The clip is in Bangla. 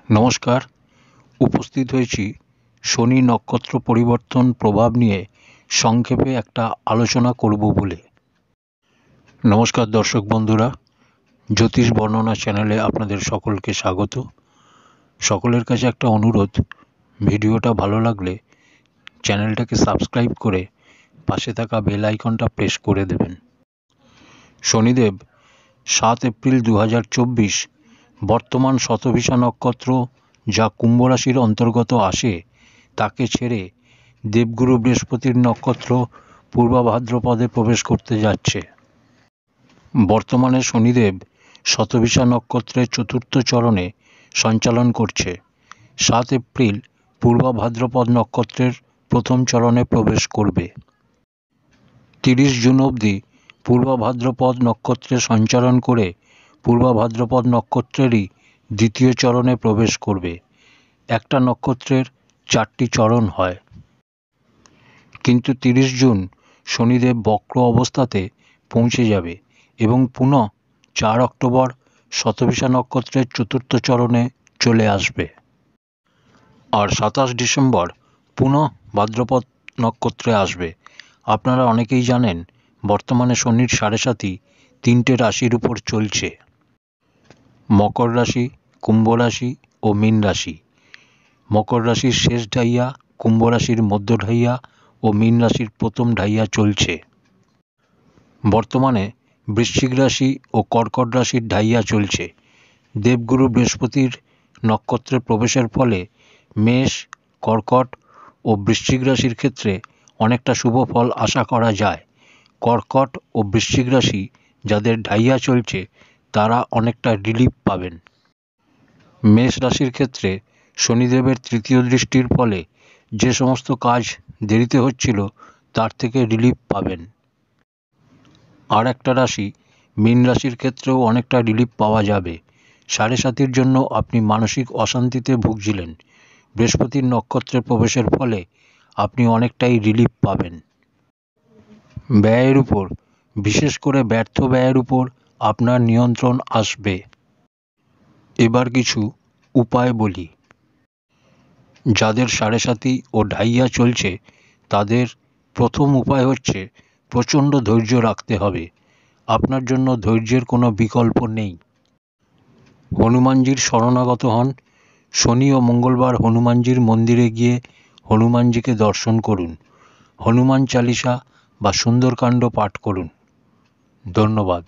নমস্কার। উপস্থিত হয়েছি শনি নক্ষত্র পরিবর্তন প্রভাব নিয়ে সংক্ষেপে একটা আলোচনা করব বলে। নমস্কার দর্শক বন্ধুরা, জ্যোতিষ বর্ণনা চ্যানেলে আপনাদের সকলকে স্বাগত। সকলের কাছে একটা অনুরোধ, ভিডিওটা ভালো লাগলে চ্যানেলটাকে সাবস্ক্রাইব করে পাশে থাকা বেল আইকনটা প্রেস করে দেবেন। শনিদেব 7 এপ্রিল 2024 বর্তমান শতভিষা নক্ষত্র, যা কুম্ভ রাশির অন্তর্গত আসে, তাকে ছেড়ে দেবগুরু বৃহস্পতির নক্ষত্র পূর্বা ভাদ্রপদে প্রবেশ করতে যাচ্ছে। বর্তমানে শনিদেব শতভিষা নক্ষত্রের চতুর্থ চরণে সঞ্চালন করছে। 7 এপ্রিল পূর্বা ভাদ্রপদ নক্ষত্রের প্রথম চরণে প্রবেশ করবে। 30 জুন অবধি পূর্বা ভাদ্রপদ নক্ষত্রে সঞ্চালন করে পূর্বা ভাদ্রপদ নক্ষত্রেরই দ্বিতীয় চরণে প্রবেশ করবে। একটা নক্ষত্রের 4টি চরণ হয়, কিন্তু 30 জুন শনিদেব বক্র অবস্থাতে পৌঁছে যাবে এবং পুনঃ 4 অক্টোবর শতভিষা নক্ষত্রের চতুর্থ চরণে চলে আসবে। আর 27 ডিসেম্বর পুনঃ ভাদ্রপদ নক্ষত্রে আসবে। আপনারা অনেকেই জানেন, বর্তমানে শনির 7.5 তিনটে রাশির উপর চলছে: মকর রাশি, কুম্ভ রাশি ও মীন রাশি। মকর রাশির শেষ ঢাইয়া, কুম্ভ রাশির মধ্য ঢাইয়া ও মীন রাশির প্রথম ঢাইয়া চলছে। বর্তমানে বৃশ্চিক রাশি ও কর্কট রাশির ঢাইয়া চলছে। দেবগুরু বৃহস্পতির নক্ষত্রে প্রবেশের ফলে মেষ, কর্কট ও বৃশ্চিক রাশির ক্ষেত্রে অনেকটা শুভ ফল আশা করা যায়। কর্কট ও বৃশ্চিক রাশি যাদের ঢাইয়া চলছে, তারা অনেকটা রিলিফ পাবেন। মেষ রাশির ক্ষেত্রে শনিদেবের তৃতীয় দৃষ্টির ফলে যে সমস্ত কাজ দেরিতে হচ্ছিল, তার থেকে রিলিফ পাবেন। আর একটা রাশি মীন রাশির ক্ষেত্রেও অনেকটা রিলিফ পাওয়া যাবে। 7.5 জন্য আপনি মানসিক অশান্তিতে ভুগছিলেন, বৃহস্পতির নক্ষত্রে প্রবেশের ফলে আপনি অনেকটাই রিলিফ পাবেন। ব্যয়ের উপর, বিশেষ করে ব্যর্থ ব্যয়ের উপর আপনার নিয়ন্ত্রণ আসবে। এবার কিছু উপায় বলি। যাদের 7.5 ও ঢাইয়া চলছে, তাদের প্রথম উপায় হচ্ছে প্রচণ্ড ধৈর্য রাখতে হবে। আপনার জন্য ধৈর্যের কোনো বিকল্প নেই। হনুমানজির শরণাগত হন। শনি ও মঙ্গলবার হনুমানজির মন্দিরে গিয়ে হনুমানজিকে দর্শন করুন। হনুমান চালিসা বা সুন্দরকাণ্ড পাঠ করুন। ধন্যবাদ।